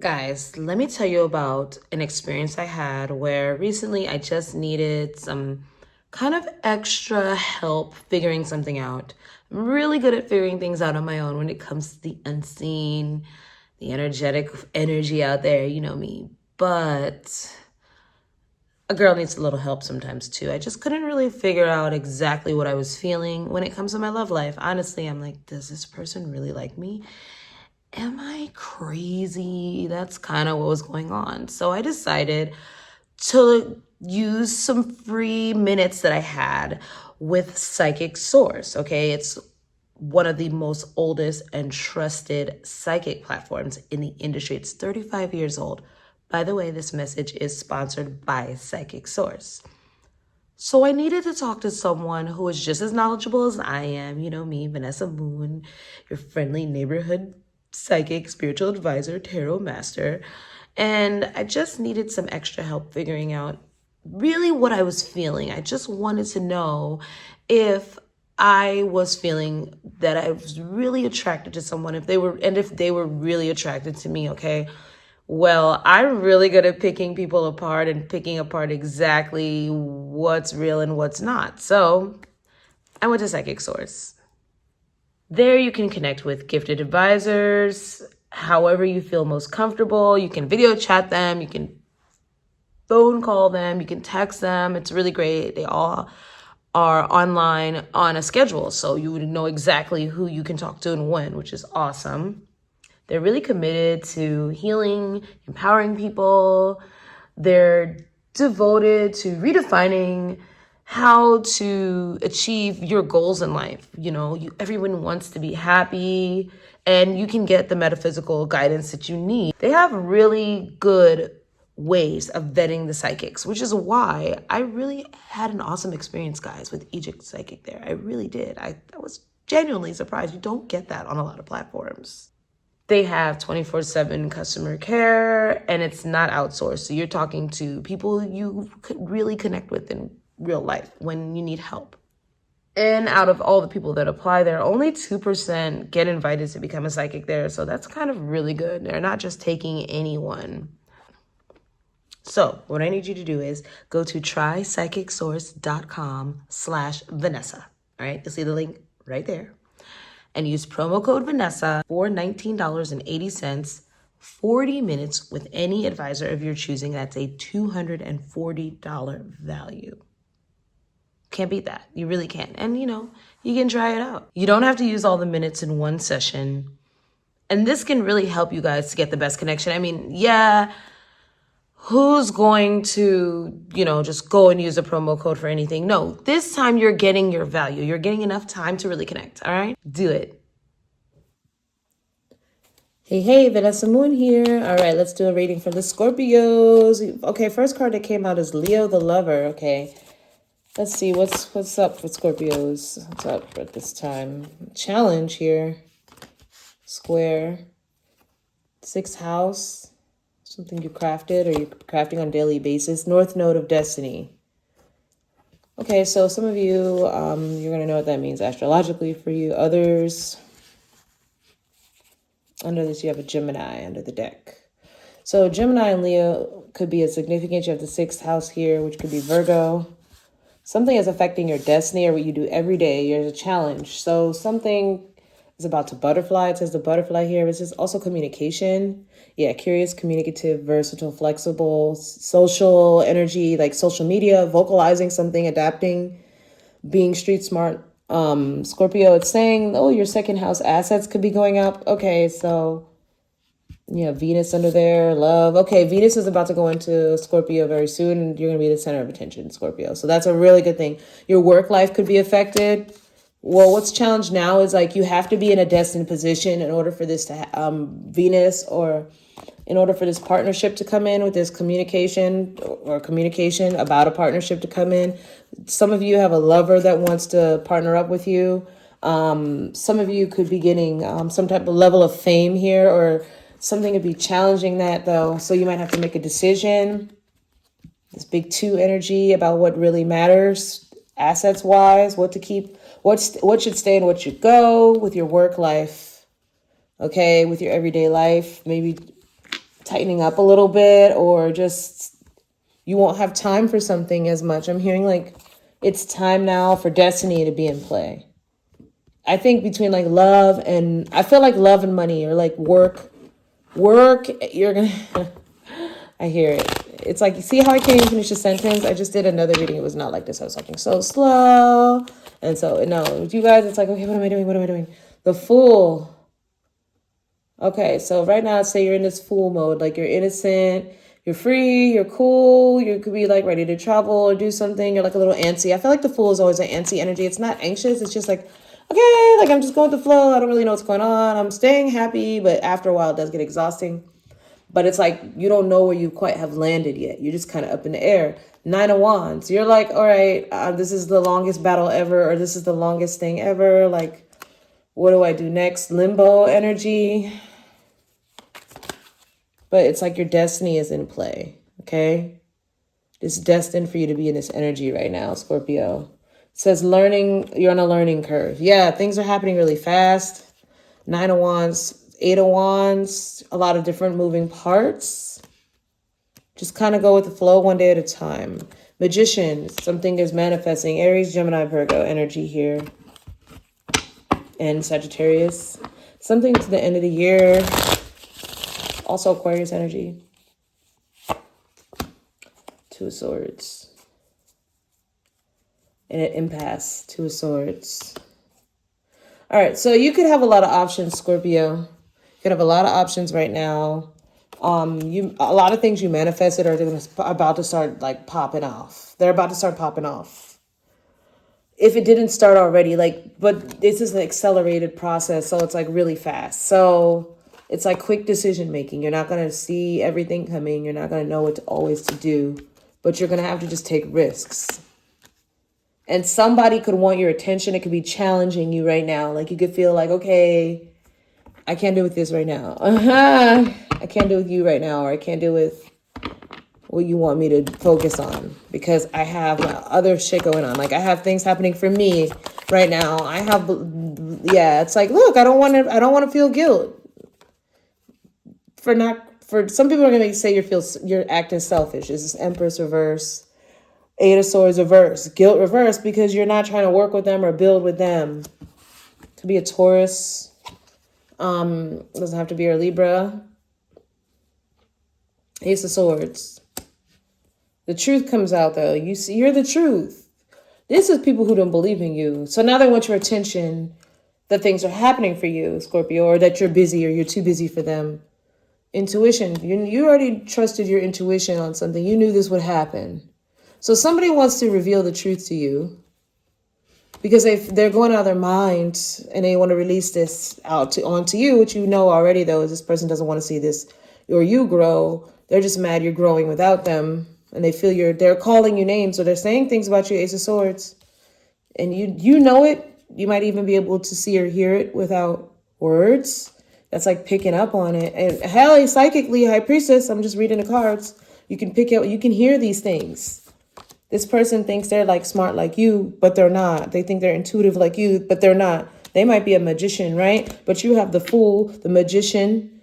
Guys, let me tell you about an experience I had where recently I just needed some kind of extra help figuring something out. I'm really good at figuring things out on my own when it comes to the unseen, the energetic energy out there, you know me. But a girl needs a little help sometimes too. I just couldn't really figure out exactly what I was feeling when it comes to my love life. Honestly, I'm like, does this person really like me? Am I crazy? That's kind of what was going on. So I decided to use some free minutes that I had with Psychic Source. Okay, it's one of the most oldest and trusted psychic platforms in the industry. It's 35 years old. By the way, this message is sponsored by Psychic Source. So I needed to talk to someone who is just as knowledgeable as I am. You know me, Vanessa Moon, your friendly neighborhood psychic, spiritual advisor, tarot master. And I just needed some extra help figuring out really what I was feeling. I just wanted to know if I was feeling that I was really attracted to someone, if they were really attracted to me, okay? Well, I'm really good at picking people apart and picking apart exactly what's real and what's not. So I went to Psychic Source. There you can connect with gifted advisors, however you feel most comfortable. You can video chat them, you can phone call them, you can text them. It's really great. They all are online on a schedule, so you would know exactly who you can talk to and when, which is awesome. They're really committed to healing, empowering people. They're devoted to redefining how to achieve your goals in life. You know, everyone wants to be happy, and you can get the metaphysical guidance that you need. They have really good ways of vetting the psychics, which is why I really had an awesome experience, guys, with Egypt Psychic there. I really did. I was genuinely surprised. You don't get that on a lot of platforms. They have 24/7 customer care, and it's not outsourced. So you're talking to people you could really connect with in real life when you need help. And out of all the people that apply there, only 2% get invited to become a psychic there. So that's kind of really good. They're not just taking anyone. So what I need you to do is go to trypsychicsource.com/Vanessa. All right, you'll see the link right there. And use promo code Vanessa for $19.80, 40 minutes with any advisor of your choosing. That's a $240 value. Can't beat that. You really can't. And you know, you can try it out. You don't have to use all the minutes in one session. And this can really help you guys to get the best connection. I mean, yeah, who's going to, just go and use a promo code for anything? No, this time you're getting your value. You're getting enough time to really connect, all right? Do it. Hey, Vanessa Moon here. All right, let's do a reading for the Scorpios. Okay, first card that came out is Leo the Lover. Okay, let's see what's up for Scorpios. What's up at this time? Challenge here. Square. Sixth house. Something you crafted or you're crafting on a daily basis. North Node of Destiny. Okay, so some of you, you're going to know what that means astrologically for you. Others, under this, you have a Gemini under the deck. So Gemini and Leo could be a significant. You have the sixth house here, which could be Virgo. Something is affecting your destiny or what you do every day. There's a challenge. So something is about to butterfly. It says the butterfly here. This is also communication. Yeah, curious, communicative, versatile, flexible, social energy, like social media, vocalizing something, adapting, being street smart. Scorpio, it's saying, oh, your second house assets could be going up. Okay, so yeah, Venus under there, love. Okay, Venus is about to go into Scorpio very soon, and you're going to be the center of attention, Scorpio. So that's a really good thing. Your work life could be affected. Well, what's challenged now is like you have to be in a destined position in order for this to Venus, or in order for this partnership to come in with this communication or communication about a partnership to come in. Some of you have a lover that wants to partner up with you. Some of you could be getting some type of level of fame here, or something could be challenging that though. So you might have to make a decision. This big two energy about what really matters, assets wise, what to keep, what should stay and what should go with your work life. Okay, with your everyday life, maybe tightening up a little bit, or just you won't have time for something as much. I'm hearing like it's time now for destiny to be in play. I think between like love and, I feel like love and money, or like work, you're gonna, I hear it. It's like, you see how I can't even finish a sentence? I just did another reading. It was not like this. I was talking so slow. And so, no, with you guys, it's like, okay, what am I doing? What am I doing? The Fool. Okay, so right now, say you're in this Fool mode. Like, you're innocent, you're free, you're cool. You could be like ready to travel or do something. You're like a little antsy. I feel like the Fool is always an antsy energy. It's not anxious. It's just like, okay, like I'm just going with the flow. I don't really know what's going on. I'm staying happy, but after a while, it does get exhausting. But it's like you don't know where you quite have landed yet. You're just kind of up in the air. 9 of Wands. You're like, all right, this is the longest battle ever, or this is the longest thing ever. Like, what do I do next? Limbo energy. But it's like your destiny is in play, okay? It's destined for you to be in this energy right now, Scorpio. It says learning, you're on a learning curve. Yeah, things are happening really fast. 9 of Wands. 8 of Wands, a lot of different moving parts. Just kind of go with the flow one day at a time. Magician, something is manifesting. Aries, Gemini, Virgo energy here. And Sagittarius. Something to the end of the year. Also Aquarius energy. 2 of Swords. And an impasse. 2 of Swords. All right, so you could have a lot of options, Scorpio. You could have a lot of options right now. A lot of things you manifested are about to start like popping off. They're about to start popping off. If it didn't start already, like, but this is an accelerated process, so it's like really fast. So it's like quick decision making. You're not gonna see everything coming. You're not gonna know what always to do, but you're gonna have to just take risks. And somebody could want your attention. It could be challenging you right now. Like you could feel like, okay, I can't do with this right now. I can't do with you right now, or I can't do with what you want me to focus on because I have other shit going on. Like I have things happening for me right now. Yeah, it's like, look, I don't want to feel guilt for some people are going to say you're acting selfish. This is Empress reverse. 8 of Swords reverse. Guilt reverse because you're not trying to work with them or build with them. To be a Taurus. Doesn't have to be a Libra. Ace of Swords. The truth comes out though. You're the truth. This is people who don't believe in you. So now they want your attention that things are happening for you, Scorpio, or that you're busy or you're too busy for them. Intuition. You already trusted your intuition on something. You knew this would happen. So somebody wants to reveal the truth to you because they're going out of their mind and they want to release this onto you, which you know already, though, is this person doesn't want to see this or you grow. They're just mad you're growing without them. And they feel they're calling you names, or they're saying things about you, Ace of Swords. And you know it. You might even be able to see or hear it without words. That's like picking up on it. And hell, psychically, High Priestess, I'm just reading the cards. You can you can hear these things. This person thinks they're like smart like you, but they're not. They think they're intuitive like you, but they're not. They might be a magician, right? But you have the Fool, the Magician,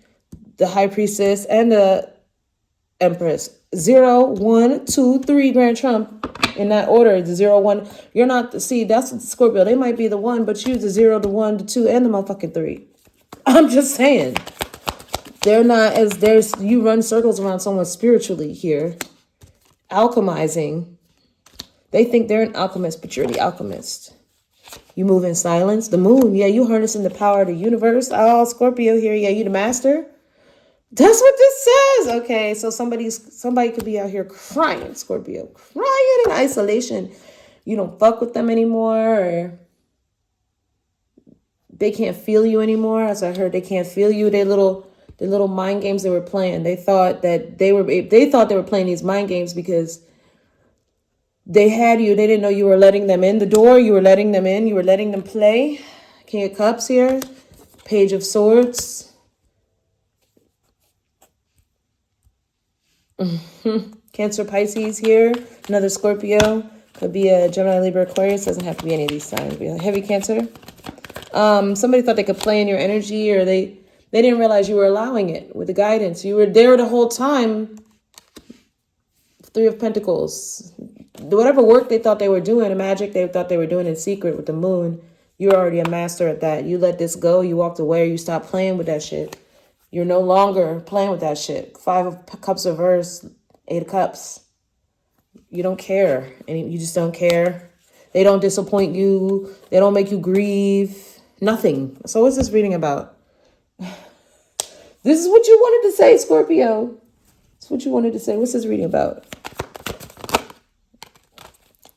the High Priestess, and the Empress. 0, 1, 2, 3, Grand Trump. In that order, the 0, 1. You're not, see, that's the Scorpio. They might be the 1, but you the 0, the 1, the 2, and the motherfucking 3. I'm just saying. They're not you run circles around someone spiritually here. Alchemizing. They think they're an alchemist, but you're the alchemist. You move in silence. The Moon, yeah, you harnessing the power of the universe. Oh, Scorpio here, yeah, you the master. That's what this says. Okay, so somebody could be out here crying, Scorpio, crying in isolation. You don't fuck with them anymore, or they can't feel you anymore. As I heard, they can't feel you. The little mind games they were playing. They thought they were playing these mind games because they had you. They didn't know you were letting them in the door. You were letting them in. You were letting them play. King of Cups here. Page of Swords. Cancer, Pisces here. Another Scorpio. Could be a Gemini, Libra, Aquarius. Doesn't have to be any of these signs. Be a heavy Cancer. Somebody thought they could play in your energy, or they They didn't realize you were allowing it with the guidance. You were there the whole time. Three of Pentacles. Whatever work they thought they were doing, the magic they thought they were doing in secret with the moon, you're already a master at that. You let this go. You walked away. You stopped playing with that shit. You're no longer playing with that shit. 5 of Cups reverse, 8 of Cups. You don't care. And you just don't care. They don't disappoint you. They don't make you grieve. Nothing. So what's this reading about? This is what you wanted to say, Scorpio. That's what you wanted to say. What's this reading about?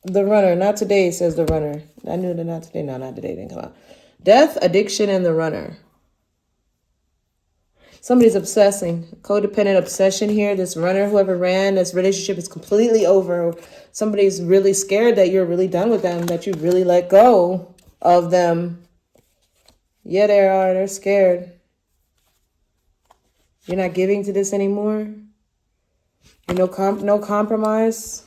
The Runner. Not today, says the Runner. I knew that not today. No, not today. Didn't come out. Death, addiction, and the Runner. Somebody's obsessing. Codependent obsession here. This runner, whoever ran, this relationship is completely over. Somebody's really scared that you're really done with them, that you really let go of them. Yeah, they are. They're scared. You're not giving to this anymore. You're no compromise.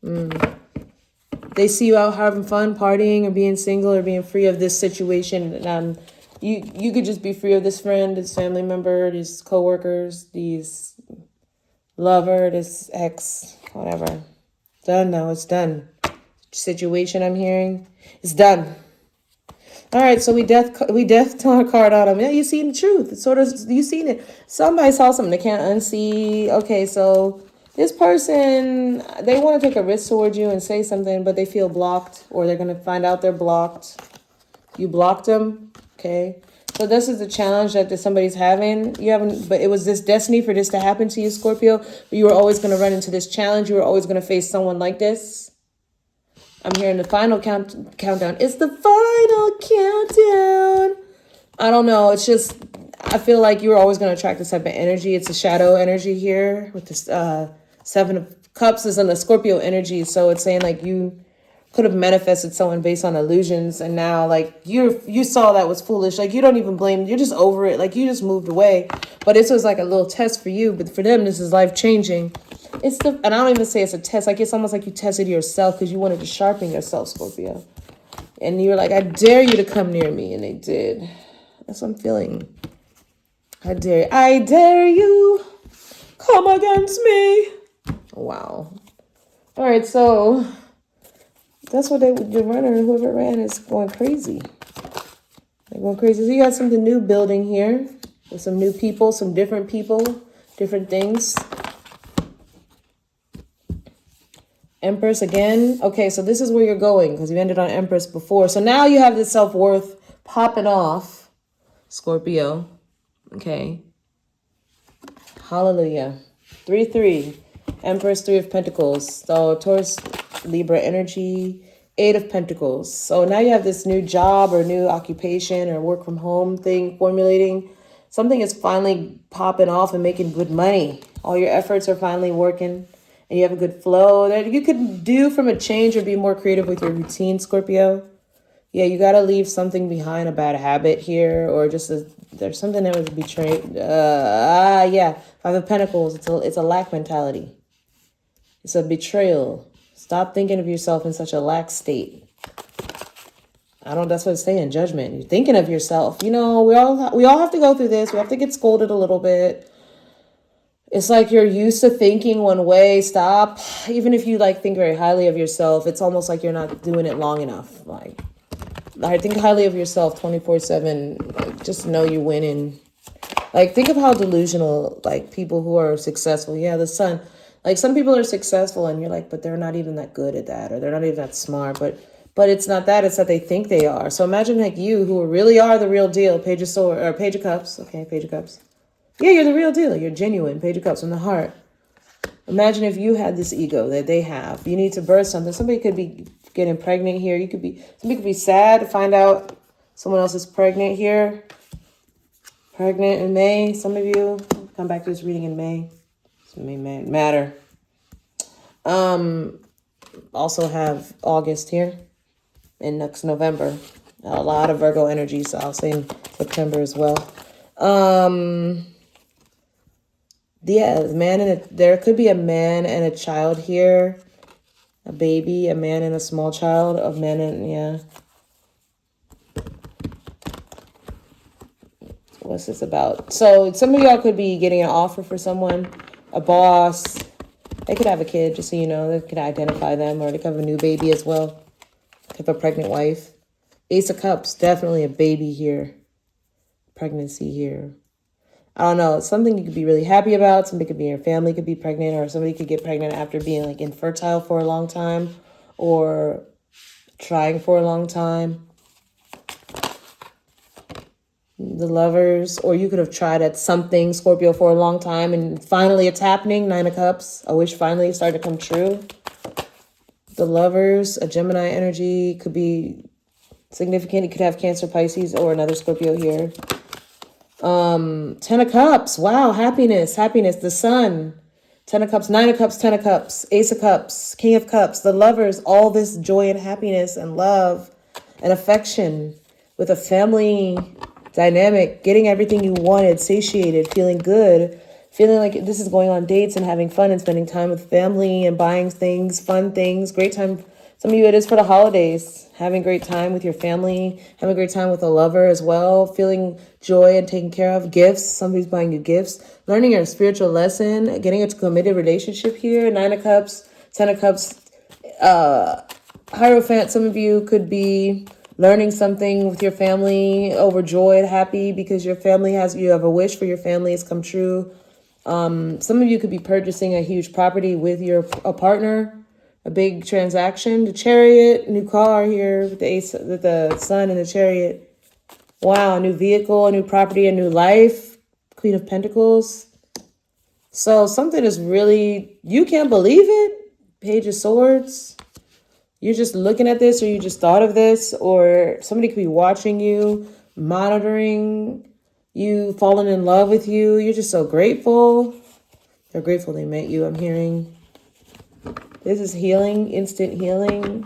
They see you out having fun, partying, or being single, or being free of this situation. You could just be free of this friend, this family member, these coworkers, these lover, this ex, whatever. Done now. It's done. Situation I'm hearing is done. All right, so we death card out them. Yeah, you seen the truth. It's sort of, you seen it. Somebody saw something they can't unsee. Okay, so this person, they want to take a risk towards you and say something, but they feel blocked, or they're going to find out they're blocked. You blocked them. Okay, so this is the challenge that somebody's having. You haven't, but it was this destiny for this to happen to you, Scorpio. You were always going to run into this challenge. You were always going to face someone like this. I'm hearing the final countdown. It's the final countdown. I don't know. It's just, I feel like you were always going to attract this type of energy. It's a shadow energy here with this 7 of Cups is in the Scorpio energy. So it's saying like you could have manifested someone based on illusions, and now like you saw that was foolish. Like you don't even blame, you're just over it. Like you just moved away. But this was like a little test for you, but for them this is life changing. And I don't even say it's a test. Like it's almost like you tested yourself because you wanted to sharpen yourself, Scorpio. And you were like, I dare you to come near me, and they did. That's what I'm feeling. I dare you come against me. Wow. All right, so that's what the runner, whoever ran, is going crazy. They're going crazy. So you got something new building here with some new people, some different people, different things. Empress again. Okay, so this is where you're going because you ended on Empress before. So now you have this self-worth popping off, Scorpio. Okay. Hallelujah. 3-3. Empress, 3 of Pentacles. So Taurus, Libra energy, 8 of Pentacles. So now you have this new job or new occupation or work from home thing formulating. Something is finally popping off and making good money. All your efforts are finally working and you have a good flow that you could do from a change or be more creative with your routine, Scorpio. Yeah, you got to leave something behind, a bad habit here, or just there's something that was betrayed. Yeah, 5 of Pentacles. It's a lack mentality. It's a betrayal. Stop thinking of yourself in such a lack state. That's what it's saying, judgment. You're thinking of yourself. You know, we all have to go through this. We have to get scolded a little bit. It's like you're used to thinking one way. Stop. Even if you like think very highly of yourself, it's almost like you're not doing it long enough. Like, I think highly of yourself 24/7. Like, just know you're winning. Like, think of how delusional, like, people who are successful. Yeah, the sun. Like, some people are successful and you're like, but they're not even that good at that, or they're not even that smart. But it's not that. It's that they think they are. So imagine like you who really are the real deal. Page of Swords, or Page of Cups. Okay, Page of Cups. Yeah, you're the real deal. You're genuine. Page of Cups from the heart. Imagine if you had this ego that they have. You need to birth something. Somebody could be getting pregnant here. Somebody could be sad to find out someone else is pregnant here. Pregnant in May. Some of you come back to this reading in May. It may matter. Also have August here and next November. A lot of Virgo energy, so I'll say in September as well. Yeah, there could be a man and a child here. A baby, a man and a small child. What's this about? So some of y'all could be getting an offer for someone, a boss. They could have a kid, just so you know. They could identify them, or they could have a new baby as well. They could have a pregnant wife. Ace of Cups, definitely a baby here. Pregnancy here. I don't know. It's something you could be really happy about. Somebody could be in your family, could be pregnant, or somebody could get pregnant after being like infertile for a long time, or trying for a long time. The Lovers, or you could have tried at something, Scorpio, for a long time, and finally it's happening. 9 of Cups. I wish finally it started to come true. The Lovers, a Gemini energy, could be significant. You could have Cancer, Pisces, or another Scorpio here. 10 of Cups. Wow, happiness. The Sun. 10 of Cups, 9 of Cups, 10 of Cups, Ace of Cups, King of Cups, the Lovers, all this joy and happiness and love and affection with a family dynamic, getting everything you wanted, satiated, feeling good, feeling like this is going on dates and having fun and spending time with family and buying things, fun things, great time. Some of you, it is for the holidays, having great time with your family, having a great time with a lover as well, feeling joy and taken care of, gifts. Somebody's buying you gifts, learning a spiritual lesson, getting into a committed relationship here. 9 of Cups, 10 of Cups, Hierophant. Some of you could be learning something with your family, overjoyed, happy because your family you have a wish for your family has come true. Some of you could be purchasing a huge property with a partner, a big transaction. The Chariot, new car here with the Sun and the Chariot. Wow, a new vehicle, a new property, a new life. Queen of Pentacles. So something is really, you can't believe it. Page of Swords. You're just looking at this, or you just thought of this, or somebody could be watching you, monitoring you, falling in love with you. You're just so grateful. They're grateful they met you, I'm hearing. This is healing, instant healing.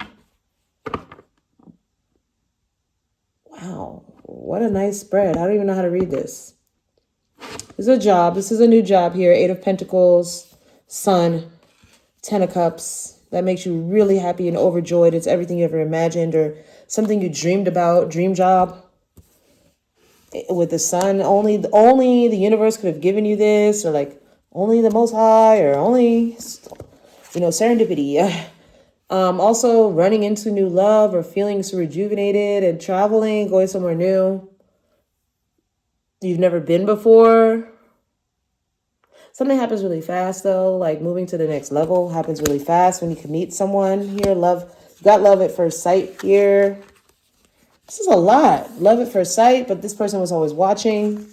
Wow, what a nice spread. I don't even know how to read this. This is a job. This is a new job here. 8 of Pentacles, Sun, 10 of Cups. That makes you really happy and overjoyed. It's everything you ever imagined or something you dreamed about, dream job. With the Sun, only the universe could have given you this, or like only the Most High, or only, serendipity. Also running into new love or feeling so rejuvenated and traveling, going somewhere new you've never been before. Something happens really fast though, like moving to the next level happens really fast when you can meet someone here. Love, you got love at first sight here. This is a lot. Love at first sight, but this person was always watching.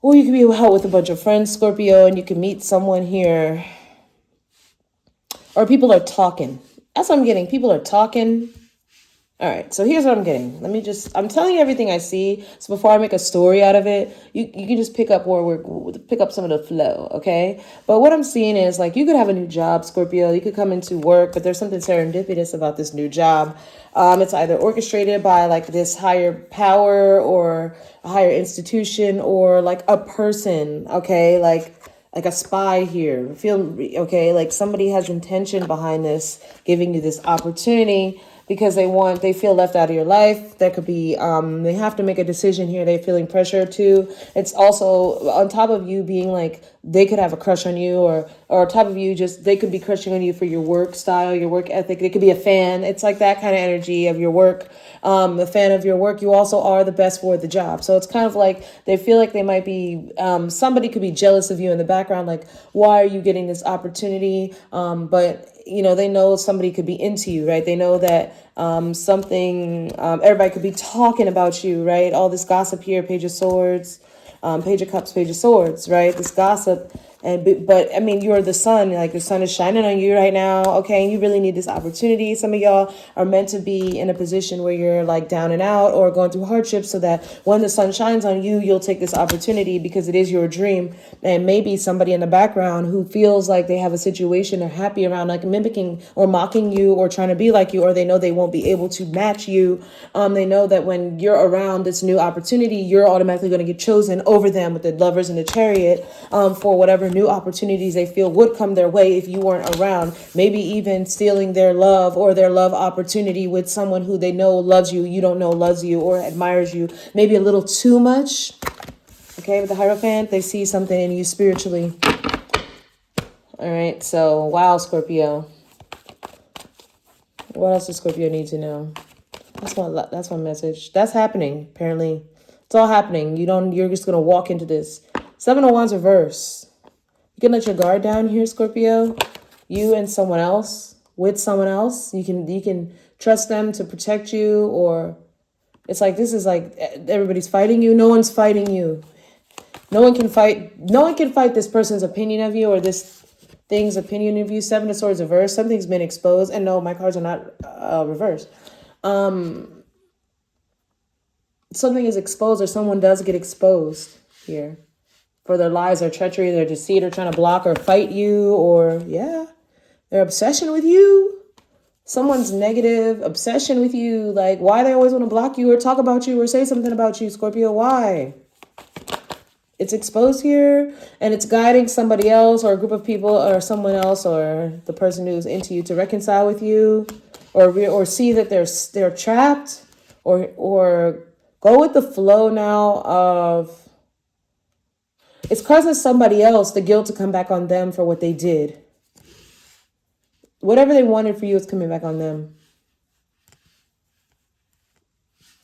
Or you could be out with a bunch of friends, Scorpio, and you can meet someone here. Or people are talking. That's what I'm getting. People are talking. All right, so here's what I'm getting. I'm telling you everything I see. So before I make a story out of it, you can just pick up pick up some of the flow, okay? But what I'm seeing is like you could have a new job, Scorpio. You could come into work, but there's something serendipitous about this new job. It's either orchestrated by like this higher power or a higher institution or like a person, okay? Like a spy here. Like somebody has intention behind this, giving you this opportunity. Because they feel left out of your life. There could be, they have to make a decision here. They're feeling pressure too. It's also on top of you being like, they could have a crush on you or on top of you, they could be crushing on you for your work style, your work ethic. They could be a fan. It's like that kind of energy of your work. A fan of your work. You also are the best for the job. So it's kind of like, they feel like they might be, somebody could be jealous of you in the background. Like, why are you getting this opportunity? But they know somebody could be into you, right? They know that everybody could be talking about you, right? All this gossip here, Page of Swords, Page of Cups, Page of Swords, right? This gossip. But I mean, you're the sun, like the sun is shining on you right now. Okay. And you really need this opportunity. Some of y'all are meant to be in a position where you're like down and out or going through hardships so that when the sun shines on you, you'll take this opportunity because it is your dream. And maybe somebody in the background who feels like they have a situation they're happy around, like mimicking or mocking you or trying to be like you, or they know they won't be able to match you. They know that when you're around this new opportunity, you're automatically going to get chosen over them with the Lovers and the Chariot for whatever new opportunities they feel would come their way if you weren't around. Maybe even stealing their love or their love opportunity with someone who they know loves you, you don't know loves you or admires you, maybe a little too much. Okay, with the Hierophant, they see something in you spiritually. All right, so wow, Scorpio. What else does Scorpio need to know? That's my message. That's happening, apparently. It's all happening. You're just gonna walk into this. 7 of Wands reverse. You can let your guard down here, Scorpio. You and someone else, with someone else. You can trust them to protect you, or it's like this is like everybody's fighting you. No one's fighting you. No one can fight this person's opinion of you or this thing's opinion of you. 7 of Swords reverse. Something's been exposed. And no, my cards are not reversed. Something is exposed, or someone does get exposed here for their lies or treachery, their deceit, or trying to block or fight you, or their obsession with you. Someone's negative obsession with you. Like, why they always want to block you or talk about you or say something about you, Scorpio? Why? It's exposed here, and it's guiding somebody else or a group of people or someone else or the person who's into you to reconcile with you, or see that they're trapped, or go with the flow now of it's causing somebody else the guilt to come back on them for what they did. Whatever they wanted for you is coming back on them.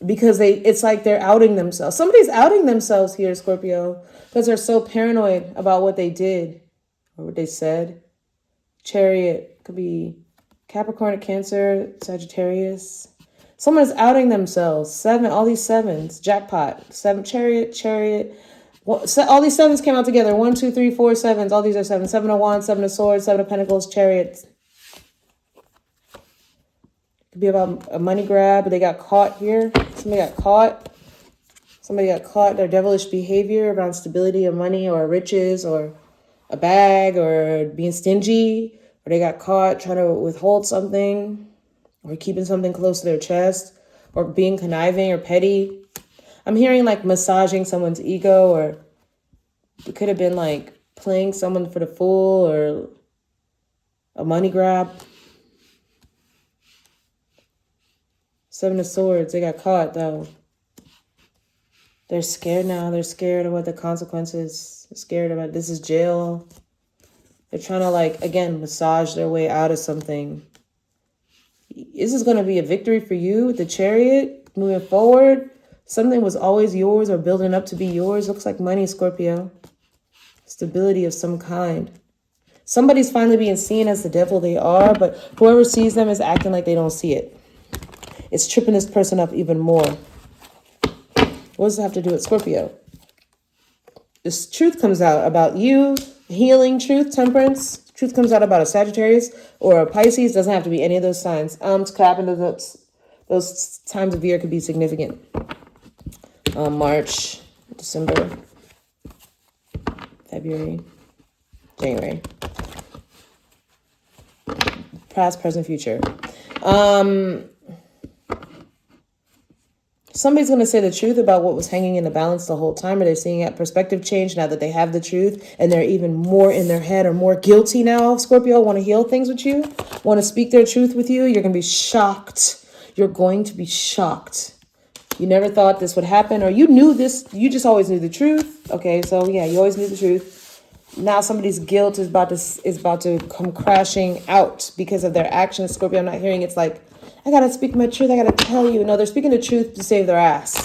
Because it's like they're outing themselves. Somebody's outing themselves here, Scorpio, because they're so paranoid about what they did or what they said. Chariot could be Capricorn, Cancer, Sagittarius. Someone's outing themselves. 7, all these 7s, jackpot. 7, chariot. All these 7s came out together. 1, 2, 3, 4, 7s. All these are 7. 7 of Wands, 7 of Swords, 7 of Pentacles, Chariot. Could be about a money grab. They got caught here. Somebody got caught. Their devilish behavior around stability of money or riches or a bag or being stingy. Or they got caught trying to withhold something or keeping something close to their chest or being conniving or petty. I'm hearing like massaging someone's ego, or it could have been like playing someone for the fool or a money grab. 7 of Swords, they got caught though. They're scared now. They're scared of what the consequences. They're scared about this is jail. They're trying to like, again, massage their way out of something. This is going to be a victory for you with the Chariot moving forward. Something was always yours or building up to be yours. Looks like money, Scorpio. Stability of some kind. Somebody's finally being seen as the devil they are, but whoever sees them is acting like they don't see it. It's tripping this person up even more. What does it have to do with Scorpio? This truth comes out about you, healing truth, temperance. Truth comes out about a Sagittarius or a Pisces. Doesn't have to be any of those signs. To happen to those times of year could be significant. March, December, February, January. Past, present, future. Somebody's going to say the truth about what was hanging in the balance the whole time. Are they seeing a perspective change now that they have the truth and they're even more in their head or more guilty now? Scorpio want to heal things with you, want to speak their truth with you. You're going to be shocked. You're going to be shocked. You never thought this would happen, or you knew this. You just always knew the truth. Okay, so yeah, you always knew the truth. Now somebody's guilt is about to come crashing out because of their actions. Scorpio, I'm not hearing it's like, I got to speak my truth. I got to tell you. No, they're speaking the truth to save their ass.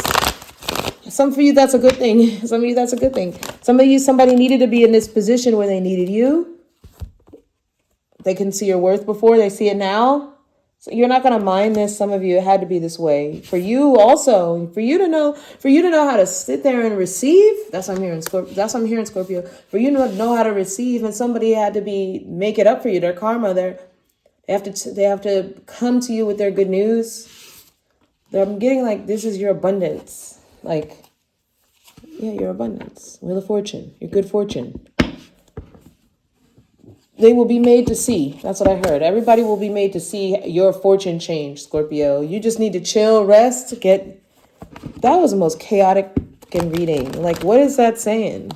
Some for you, that's a good thing. Some of you, that's a good thing. Some of you, somebody needed to be in this position where they needed you. They couldn't see your worth before. They see it now. So you're not going to mind this. Some of you, it had to be this way. For you also, for you to know how to sit there and receive. That's what I'm hearing, Scorpio. That's what I'm hearing, Scorpio. For you to know how to receive, and somebody had to make it up for you. Their karma, they have to come to you with their good news. I'm getting like, this is your abundance. Like, yeah, your abundance. Wheel of Fortune. Your good fortune. They will be made to see. That's what I heard. Everybody will be made to see your fortune change, Scorpio. You just need to chill, rest, that was the most chaotic fucking reading. Like, what is that saying?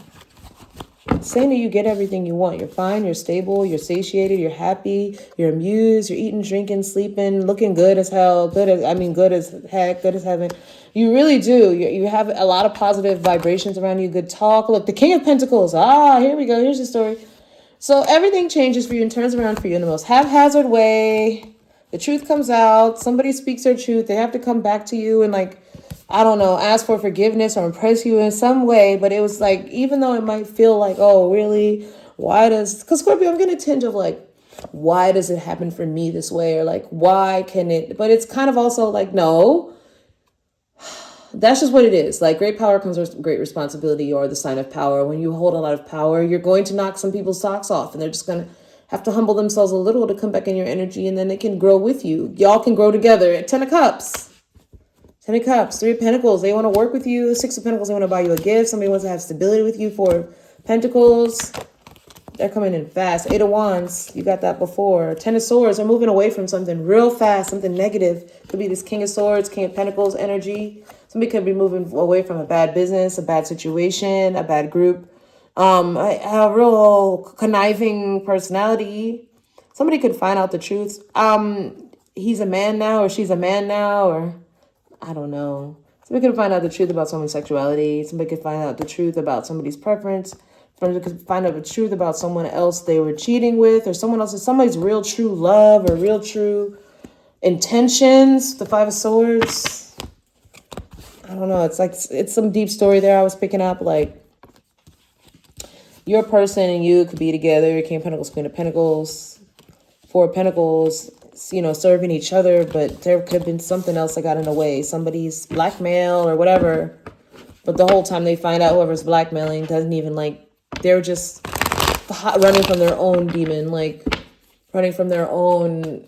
It's saying that you get everything you want. You're fine, you're stable, you're satiated, you're happy, you're amused, you're eating, drinking, sleeping, looking good as hell, good as heck, good as heaven. You really do. You have a lot of positive vibrations around you, good talk. Look, the King of Pentacles. Here we go. Here's the story. So everything changes for you and turns around for you in the most haphazard way. The truth comes out. Somebody speaks their truth. They have to come back to you and like, I don't know, ask for forgiveness or impress you in some way. But it was like, even though it might feel like, oh, really? Because Scorpio, I'm getting a tinge of like, why does it happen for me this way? Or like, why can it? But it's kind of also like, no, that's just what it is. Like, great power comes with great responsibility. You are the sign of power. When you hold a lot of power, you're going to knock some people's socks off, and they're just going to have to humble themselves a little to come back in your energy, and then it can grow with you. Y'all can grow together. 10 of Cups. 10 of Cups, 3 of Pentacles. They want to work with you. 6 of Pentacles, they want to buy you a gift. Somebody wants to have stability with you. 4 of Pentacles. They're coming in fast. 8 of Wands, you got that before. 10 of Swords, they're moving away from something real fast, something negative. Could be this King of Swords, King of Pentacles energy. Somebody could be moving away from a bad business, a bad situation, a bad group. A real conniving personality. Somebody could find out the truth. He's a man now, or she's a man now, or I don't know. Somebody could find out the truth about someone's sexuality. Somebody could find out the truth about somebody's preference. Somebody could find out the truth about someone else they were cheating with, or somebody's real true love or real true intentions. The 5 of Swords. I don't know. It's like, it's some deep story there I was picking up. Like, your person and you could be together. King of Pentacles, Queen of Pentacles, 4 of Pentacles, serving each other. But there could have been something else that got in the way. Somebody's blackmail or whatever. But the whole time they find out whoever's blackmailing doesn't even like, they're just running from their own demon, like running from their own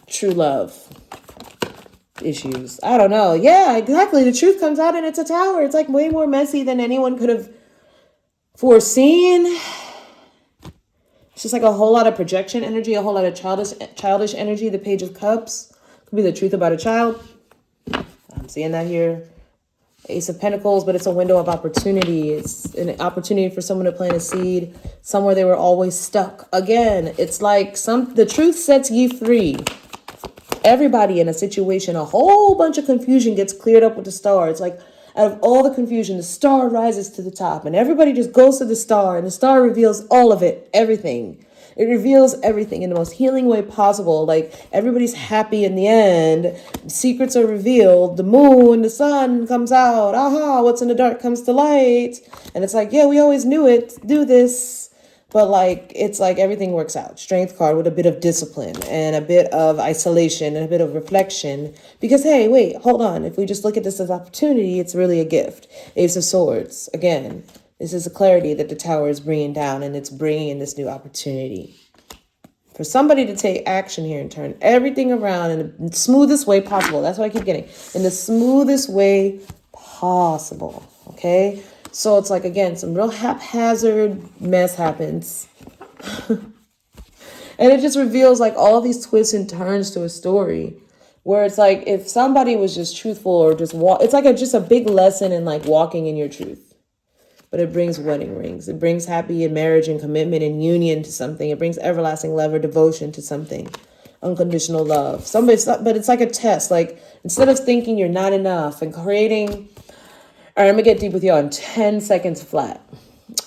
true love issues. I don't know. Yeah, exactly. The truth comes out and it's a Tower. It's like way more messy than anyone could have foreseen. It's just like a whole lot of projection energy, a whole lot of childish energy. The Page of Cups could be the truth about a child. I'm seeing that here. Ace of Pentacles, but it's a window of opportunity. It's an opportunity for someone to plant a seed somewhere they were always stuck. Again, it's like the truth sets ye free. Everybody in a situation, a whole bunch of confusion gets cleared up with the star. It's like, out of all the confusion, the star rises to the top, and everybody just goes to the star, and the star reveals all of it, everything. It reveals everything in the most healing way possible. Like, everybody's happy in the end. Secrets are revealed. The moon, the sun comes out. Aha, what's in the dark comes to light. And it's like, yeah, we always knew it. Do this. But like, it's like everything works out. Strength card with a bit of discipline and a bit of isolation and a bit of reflection. Because, hey, wait, hold on. If we just look at this as opportunity, it's really a gift. Ace of Swords. Again, this is the clarity that the Tower is bringing down, and it's bringing in this new opportunity. For somebody to take action here and turn everything around in the smoothest way possible. That's what I keep getting. In the smoothest way possible. Okay? So it's like, again, some real haphazard mess happens. And it just reveals like all these twists and turns to a story where it's like, if somebody was just truthful or just it's like just a big lesson in like walking in your truth. But it brings wedding rings. It brings happy and marriage and commitment and union to something. It brings everlasting love or devotion to something. Unconditional love. But it's like a test. Like, instead of thinking you're not enough and creating... All right, I'm going to get deep with y'all in 10 seconds flat.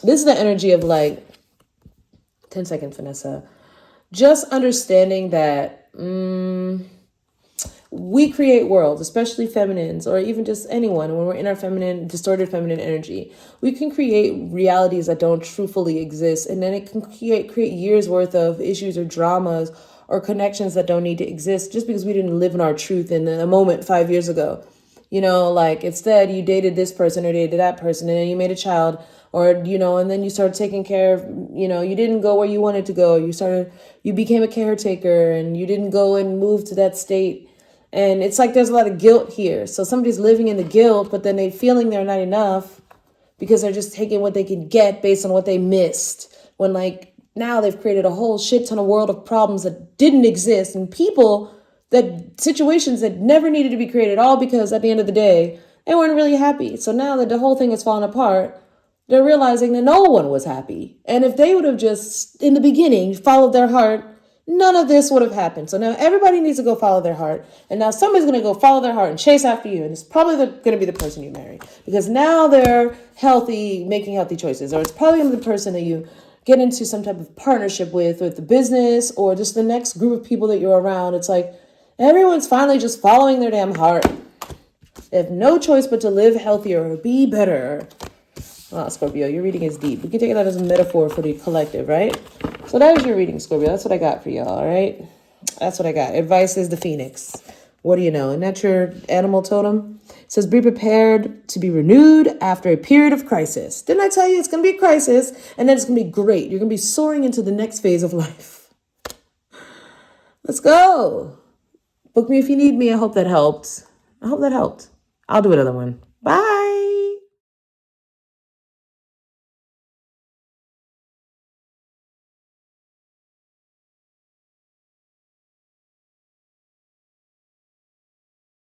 This is the energy of like... 10 seconds, Vanessa. Just understanding that... we create worlds, especially feminines, or even just anyone, when we're in our feminine, distorted feminine energy. We can create realities that don't truthfully exist, and then it can create years worth of issues or dramas or connections that don't need to exist just because we didn't live in our truth in a moment 5 years ago. Like, instead you dated this person or dated that person, and then you made a child, or, and then you started taking care of, you didn't go where you wanted to go. You became a caretaker, and you didn't go and move to that state. And it's like there's a lot of guilt here. So somebody's living in the guilt, but then they're feeling they're not enough because they're just taking what they can get based on what they missed. When like now they've created a whole shit ton of world of problems that didn't exist, and situations that never needed to be created, all because at the end of the day, they weren't really happy. So now that the whole thing is falling apart, they're realizing that no one was happy. And if they would have just, in the beginning, followed their heart, none of this would have happened. So now everybody needs to go follow their heart. And now somebody's going to go follow their heart and chase after you. And it's probably going to be the person you marry. Because now they're healthy, making healthy choices. Or it's probably going to be the person that you get into some type of partnership with the business or just the next group of people that you're around. It's like everyone's finally just following their damn heart. They have no choice but to live healthier or be better. Ah, Scorpio, your reading is deep. We can take that as a metaphor for the collective, right? So that is your reading, Scorpio. That's what I got for y'all, all right? That's what I got. Advice is the phoenix. What do you know? Isn't that your animal totem? It says, be prepared to be renewed after a period of crisis. Didn't I tell you it's going to be a crisis, and then it's going to be great. You're going to be soaring into the next phase of life. Let's go. Book me if you need me. I hope that helped. I'll do another one. Bye.